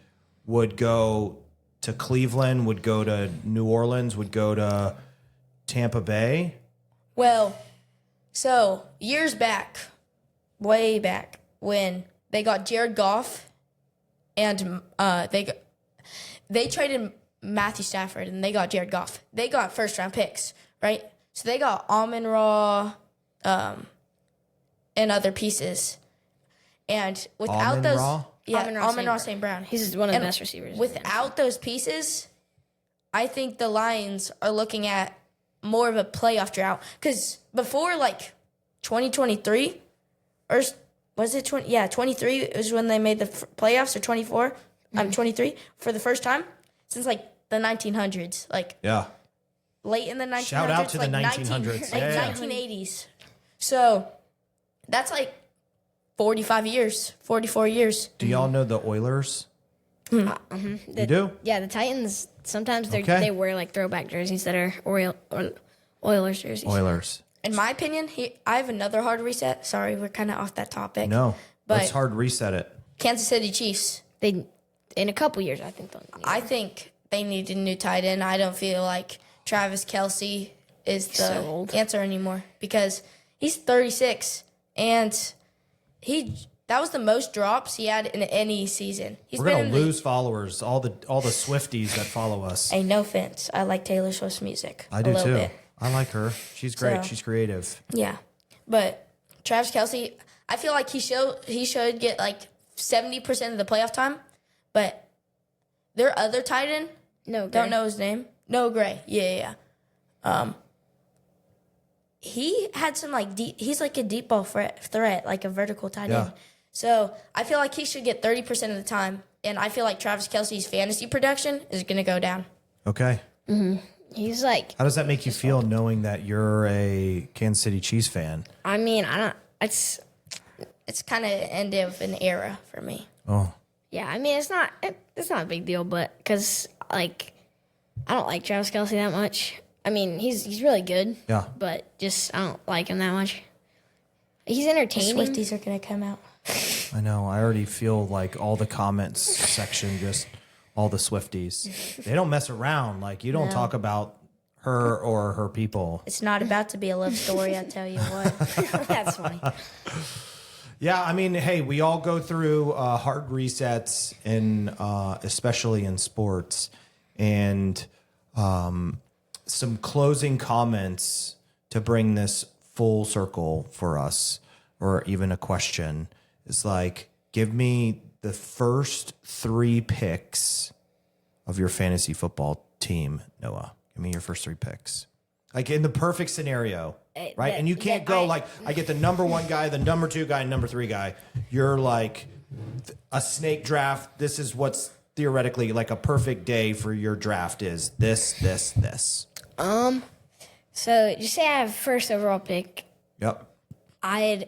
Speaker 1: would go to Cleveland, would go to New Orleans, would go to Tampa Bay?
Speaker 2: Well, so years back, way back, when they got Jared Goff, and they traded Matthew Stafford, and they got Jared Goff. They got first round picks, right? So they got Amon-Ra, and other pieces, and without those,
Speaker 1: Amon-Ra?
Speaker 2: yeah,
Speaker 3: Amon-Ra
Speaker 2: Amon-Ra
Speaker 3: St.
Speaker 2: St. Brown.
Speaker 3: He's one of the
Speaker 2: And
Speaker 3: best receivers.
Speaker 2: Without those pieces, I think the Lions are looking at more of a playoff drought. Because before, like, 2023, or was it 20? Yeah, 23 was when they made the playoffs, or 24? 23 for the first time since, like, the 1900s. Like,
Speaker 1: Yeah.
Speaker 2: late in the 1900s.
Speaker 1: Shout out to the
Speaker 2: like
Speaker 1: 1900s.
Speaker 2: Like
Speaker 1: Yeah.
Speaker 2: 1980s. So that's like 45 years, 44 years.
Speaker 1: Do y'all know the Oilers? You do?
Speaker 3: Yeah, the Titans, sometimes
Speaker 1: Okay.
Speaker 3: they wear like throwback jerseys that are Oilers jerseys.
Speaker 1: Oilers.
Speaker 2: In my opinion, I have another hard reset. Sorry, we're kind of off that topic.
Speaker 1: No.
Speaker 2: But-
Speaker 1: Let's hard reset it.
Speaker 2: Kansas City Chiefs.
Speaker 3: They, in a couple years, I think they'll need
Speaker 2: I think they need a new tight end. I don't feel like Travis Kelce is the
Speaker 3: so old.
Speaker 2: answer anymore because he's 36 and that was the most drops he had in any season. He's
Speaker 1: We're
Speaker 2: been
Speaker 1: gonna
Speaker 2: in
Speaker 1: lose followers, all the Swifties that follow us.
Speaker 2: Hey, no offense. I like Taylor Swift's music.
Speaker 1: I do
Speaker 2: a little
Speaker 1: too.
Speaker 2: Bit.
Speaker 1: I like her. She's great.
Speaker 2: So-
Speaker 1: She's creative.
Speaker 2: Yeah, but Travis Kelce, I feel like he should get like 70% of the playoff time, but their other tight end,
Speaker 3: No,
Speaker 2: don't know his name. No Gray. Yeah. He had some like he's like a deep ball threat, like a vertical tight
Speaker 1: Yeah.
Speaker 2: end. So I feel like he should get 30% of the time, and I feel like Travis Kelce's fantasy production is gonna go down.
Speaker 1: Okay.
Speaker 3: He's like,
Speaker 1: How does that make you feel knowing that you're a Kansas City Chiefs fan?
Speaker 3: I mean, I don't,
Speaker 2: It's kind of end of an era for me.
Speaker 1: Oh.
Speaker 3: yeah, I mean, it's not a big deal, but because like, I don't like Travis Kelce that much. I mean, he's really good.
Speaker 1: Yeah.
Speaker 3: But just I don't like him that much. He's
Speaker 2: The
Speaker 3: entertaining.
Speaker 2: Swifties are gonna come out.
Speaker 1: I know. I already feel like all the comments section, just all the Swifties. They don't mess around. Like, you don't talk about her or her people.
Speaker 2: It's not about to be a love story, I tell you what.
Speaker 3: That's funny.
Speaker 1: Yeah, I mean, hey, we all go through hard resets, especially in sports. And some closing comments to bring this full circle for us, or even a question, is like, give me the first 3 picks of your fantasy football team, Noah. Give me your first 3 picks. Like in the perfect scenario, right? And you can't go like, I get the number 1 guy, the number 2 guy, number 3 guy. You're like a snake draft. This is what's theoretically like a perfect day for your draft is this.
Speaker 3: So just say I have first overall pick.
Speaker 1: Yep.
Speaker 3: I'd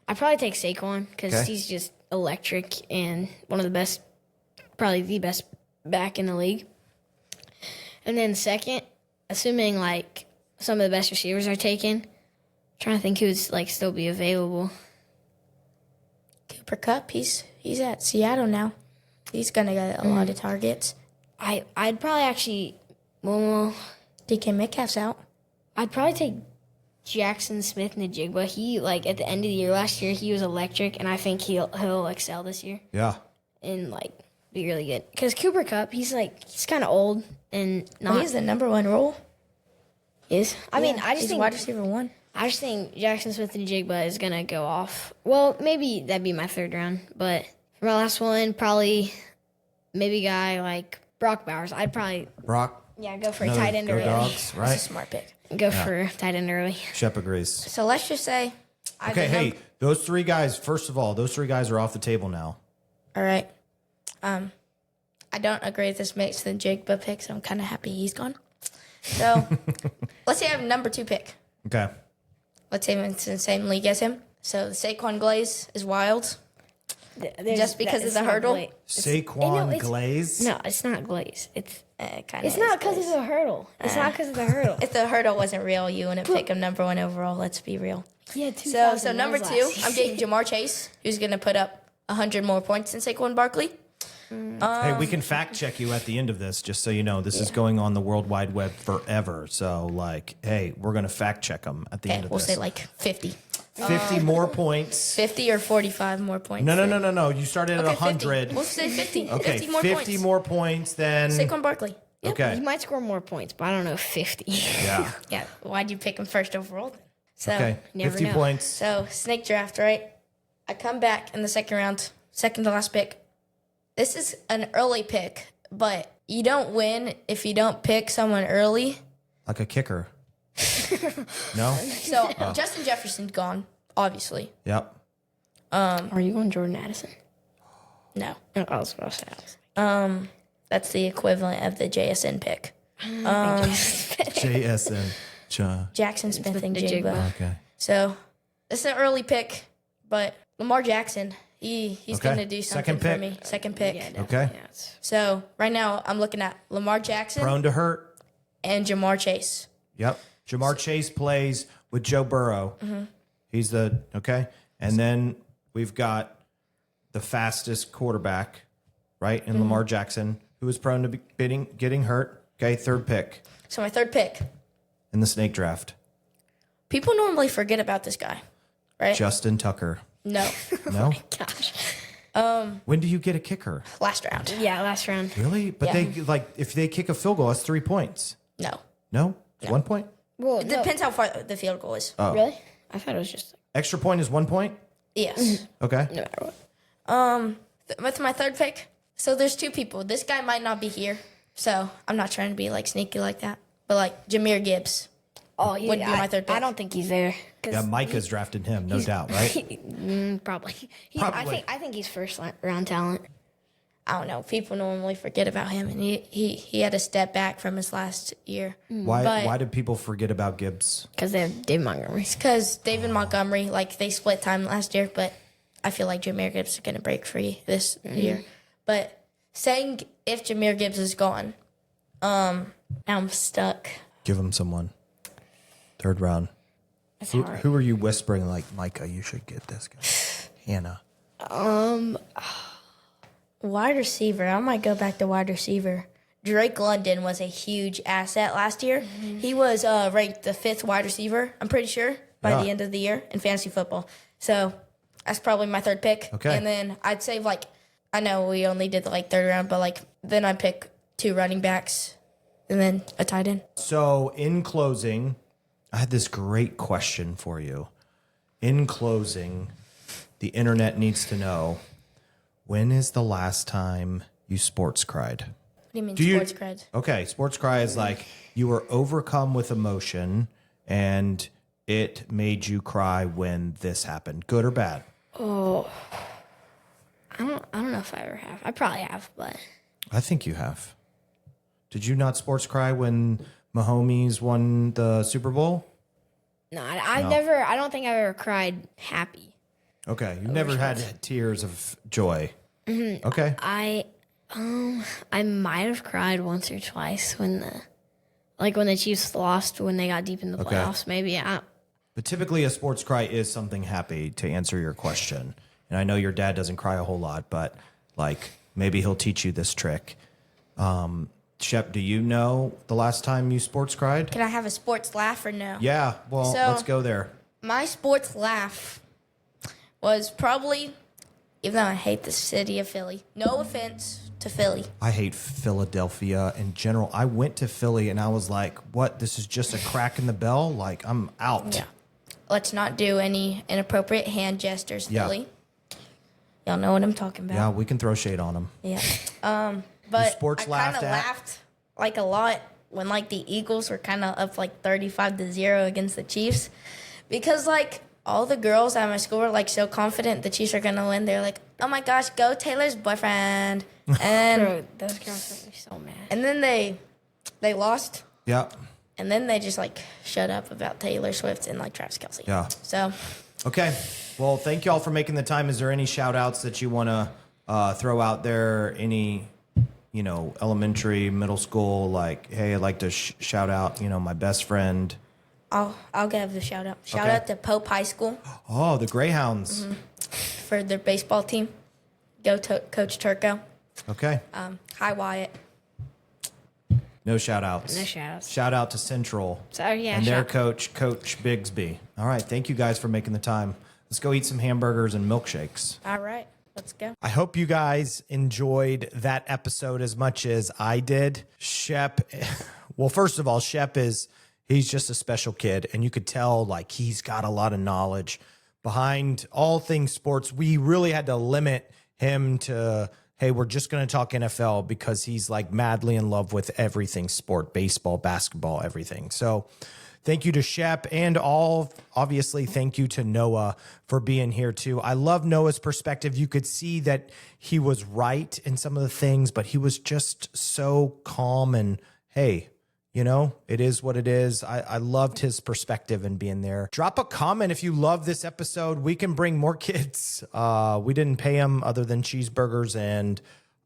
Speaker 3: probably take Saquon because
Speaker 1: Okay.
Speaker 3: he's just electric and one of the best, probably the best back in the league. And then second, assuming like some of the best receivers are taken, trying to think who's like still be available.
Speaker 2: Cooper Kupp, he's at Seattle now. He's gonna get a lot of targets.
Speaker 3: I'd probably actually, well,
Speaker 2: DK Metcalf's out.
Speaker 3: I'd probably take Jackson Smith-Njigba. He like at the end of the year last year, he was electric, and I think he'll excel this year
Speaker 1: Yeah.
Speaker 3: and like be really good. Because Cooper Kupp, he's kind of old and not.
Speaker 2: He's the number 1 role.
Speaker 3: is. I mean,
Speaker 2: Yeah,
Speaker 3: I just
Speaker 2: he's
Speaker 3: think
Speaker 2: wide receiver 1.
Speaker 3: I just think Jackson Smith-Njigba is gonna go off. Well, maybe that'd be my 3rd round, but for my last one, probably maybe a guy like Brock Bowers. I'd probably
Speaker 1: Brock.
Speaker 3: go for a
Speaker 1: Another
Speaker 3: tight end
Speaker 1: go
Speaker 3: early.
Speaker 1: Dogs,
Speaker 2: That's a
Speaker 1: right?
Speaker 2: smart pick.
Speaker 3: Go for tight end early.
Speaker 1: Shep agrees.
Speaker 2: So let's just say,
Speaker 1: Okay, hey, those 3 guys, first of all, those 3 guys are off the table now.
Speaker 2: all right. I don't agree with this makes the Jigba pick, so I'm kind of happy he's gone. So let's say I have number 2 pick.
Speaker 1: Okay.
Speaker 2: Let's say it's in the same league as him. So the Saquon Glaze is wild. Just because it's a hurdle?
Speaker 1: Saquon Glaze?
Speaker 3: No, it's not Glaze. It's
Speaker 2: Kind
Speaker 3: it's not because it's a hurdle. It's not because of the hurdle.
Speaker 2: If the hurdle wasn't real, you wouldn't pick him number 1 overall. Let's be real.
Speaker 3: Yeah,
Speaker 2: So number 2, I'm getting Jamar Chase, who's going to put up 100 more points than Saquon Barkley.
Speaker 1: Hey, we can fact check you at the end of this, just so you know. This is going on the World Wide Web forever. So, like, hey, we're going to fact check them at the end of
Speaker 2: We'll
Speaker 1: this.
Speaker 2: say like 50.
Speaker 1: 50 more points.
Speaker 2: 50 or 45 more points.
Speaker 1: No. You started at
Speaker 2: Okay,
Speaker 1: 100.
Speaker 2: 50. We'll say 50.
Speaker 1: Okay,
Speaker 2: 50 more
Speaker 1: 50
Speaker 2: points.
Speaker 1: more points than.
Speaker 2: Saquon Barkley. Yep.
Speaker 1: Okay.
Speaker 3: He might score more points, but I don't know 50.
Speaker 1: Yeah.
Speaker 2: Yeah. Why'd you pick him first overall then? So,
Speaker 1: Okay.
Speaker 3: never
Speaker 1: 50
Speaker 3: know.
Speaker 1: points.
Speaker 2: So, snake draft, right? I come back in the second round, second to last pick. This is an early pick, but you don't win if you don't pick someone early.
Speaker 1: Like a kicker. No?
Speaker 2: So, Justin Jefferson's gone, obviously.
Speaker 1: Yep.
Speaker 3: Are you going Jordan Addison?
Speaker 2: No.
Speaker 3: I was going to say.
Speaker 2: That's the equivalent of the JSN pick.
Speaker 1: JSN.
Speaker 2: Jackson Smith and
Speaker 3: the
Speaker 2: Jigba.
Speaker 3: Jigba.
Speaker 1: Okay.
Speaker 2: So, it's an early pick, but Lamar Jackson, he's
Speaker 1: Okay.
Speaker 2: going to do something
Speaker 1: Second
Speaker 2: for
Speaker 1: pick.
Speaker 2: me. Second pick.
Speaker 1: Okay.
Speaker 3: Yeah, it's,
Speaker 2: So, right now, I'm looking at Lamar Jackson
Speaker 1: Prone to hurt.
Speaker 2: and Jamar Chase.
Speaker 1: Yep. Jamar Chase plays with Joe Burrow.
Speaker 2: Mm-hmm.
Speaker 1: He's the, okay. And then we've got the fastest quarterback, right, in Lamar Jackson, who is prone to getting hurt. Okay, third pick
Speaker 2: So, my third pick.
Speaker 1: in the snake draft.
Speaker 2: People normally forget about this guy, right?
Speaker 1: Justin Tucker.
Speaker 2: No.
Speaker 1: No?
Speaker 3: gosh.
Speaker 1: When do you get a kicker?
Speaker 2: Last round.
Speaker 3: Yeah, last round.
Speaker 1: Really? But
Speaker 2: Yeah.
Speaker 1: they, like, if they kick a field goal, that's 3 points.
Speaker 2: No.
Speaker 1: No? 1 point?
Speaker 3: Well,
Speaker 2: It depends how far the field goal is.
Speaker 3: Really? I thought it was just
Speaker 1: Extra point is 1 point?
Speaker 2: Yes.
Speaker 1: Okay.
Speaker 3: no matter what.
Speaker 2: With my third pick, so there's 2 people. This guy might not be here, so I'm not trying to be like sneaky like that. But like Jahmyr Gibbs.
Speaker 3: Oh,
Speaker 2: would be my third pick.
Speaker 3: I don't think he's there. 'Cause
Speaker 1: Yeah, Micah's drafted him, no doubt, right?
Speaker 3: probably.
Speaker 1: Probably.
Speaker 3: I think he's first round talent.
Speaker 2: I don't know. People normally forget about him, and he had to step back from his last year.
Speaker 1: Why did people forget about Gibbs?
Speaker 3: Because they have Dave Montgomery.
Speaker 2: Because David Montgomery, like they split time last year, but I feel like Jahmyr Gibbs is going to break free this year. But saying if Jahmyr Gibbs is gone, now I'm stuck.
Speaker 1: Give him someone. Third round. Who are you whispering like, Micah, you should get this guy? Hannah.
Speaker 2: Wide receiver. I might go back to wide receiver. Drake London was a huge asset last year. He was ranked the 5th wide receiver, I'm pretty sure, by the end of the year in fantasy football. So that's probably my third pick.
Speaker 1: Okay.
Speaker 2: And then I'd say, like, I know we only did the, like, third round, but, like, then I'd pick 2 running backs and then a tight end.
Speaker 1: So, in closing, I had this great question for you. In closing, the internet needs to know, when is the last time you sports cried?
Speaker 2: What do you mean sports creds?
Speaker 1: Okay, sports cry is like you were overcome with emotion and it made you cry when this happened. Good or bad?
Speaker 3: I don't know if I ever have. I probably have, but
Speaker 1: I think you have. Did you not sports cry when Mahomes won the Super Bowl?
Speaker 3: no, I've never. I don't think I've ever cried happy.
Speaker 1: Okay, you never had tears of joy. Mm-hmm. Okay.
Speaker 3: I might have cried once or twice when the Chiefs lost when they got deep in the playoffs. Maybe
Speaker 1: But typically a sports cry is something happy, to answer your question. And I know your dad doesn't cry a whole lot, but like maybe he'll teach you this trick. Shep, do you know the last time you sports cried?
Speaker 2: Can I have a sports laugh or no?
Speaker 1: Yeah, well,
Speaker 2: So-
Speaker 1: let's go there.
Speaker 2: My sports laugh was probably, even though I hate the city of Philly, no offense to Philly.
Speaker 1: I hate Philadelphia in general. I went to Philly and I was like, what? This is just a crack in the bell? Like, I'm out.
Speaker 2: Yeah. Let's not do any inappropriate hand gestures,
Speaker 1: Yeah.
Speaker 2: Philly. Y'all know what I'm talking about.
Speaker 1: Yeah, we can throw shade on them.
Speaker 2: Yeah. But
Speaker 1: sports
Speaker 2: I kind
Speaker 1: laughed
Speaker 2: of
Speaker 1: at?
Speaker 2: laughed like a lot when like the Eagles were kind of up like 35-0 against the Chiefs, because like all the girls at my school were like so confident the Chiefs are gonna win. They're like, "Oh my gosh, go Taylor's boyfriend!" And
Speaker 3: Bro, those girls make me so mad.
Speaker 2: and then they lost,
Speaker 1: Yeah,
Speaker 2: and then they just like shut up about Taylor Swift and like Travis Kelce.
Speaker 1: yeah.
Speaker 2: So
Speaker 1: Okay. Well, thank you all for making the time. Is there any shout outs that you want to throw out there? Any, elementary, middle school, like, hey, I'd like to shout out, my best friend.
Speaker 2: I'll give the shout out. Shout out to Pope High School.
Speaker 1: Oh, the Greyhounds.
Speaker 2: For their baseball team. Go Coach Turco.
Speaker 1: Okay.
Speaker 2: Hi Wyatt.
Speaker 1: No shout outs.
Speaker 3: No shout-outs.
Speaker 1: Shout out to Central.
Speaker 3: Sorry, yeah.
Speaker 1: And their coach, Coach Bigsby. All right. Thank you guys for making the time. Let's go eat some hamburgers and milkshakes.
Speaker 2: All right. Let's go.
Speaker 1: I hope you guys enjoyed that episode as much as I did. Shep, well, first of all, he's just a special kid. And you could tell like he's got a lot of knowledge behind all things sports. We really had to limit him to, hey, we're just going to talk NFL because he's like madly in love with everything sport, baseball, basketball, everything. So thank you to Shep and obviously thank you to Noah for being here too. I love Noah's perspective. You could see that he was right in some of the things, but he was just so calm and, hey, it is what it is. I loved his perspective and being there. Drop a comment if you love this episode. We can bring more kids. We didn't pay them other than cheeseburgers and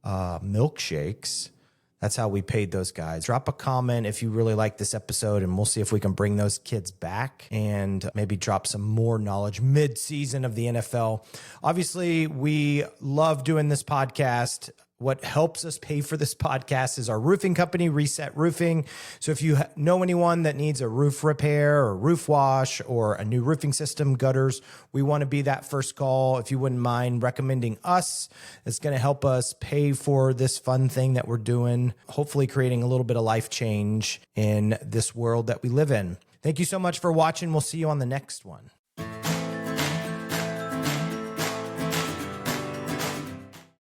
Speaker 1: milkshakes. That's how we paid those guys. Drop a comment if you really like this episode, and we'll see if we can bring those kids back and maybe drop some more knowledge mid-season of the NFL. Obviously, we love doing this podcast. What helps us pay for this podcast is our roofing company, Reset Roofing. So if you know anyone that needs a roof repair or roof wash or a new roofing system, gutters, we want to be that first call. If you wouldn't mind recommending us, it's going to help us pay for this fun thing that we're doing, hopefully creating a little bit of life change in this world that we live in. Thank you so much for watching. We'll see you on the next one.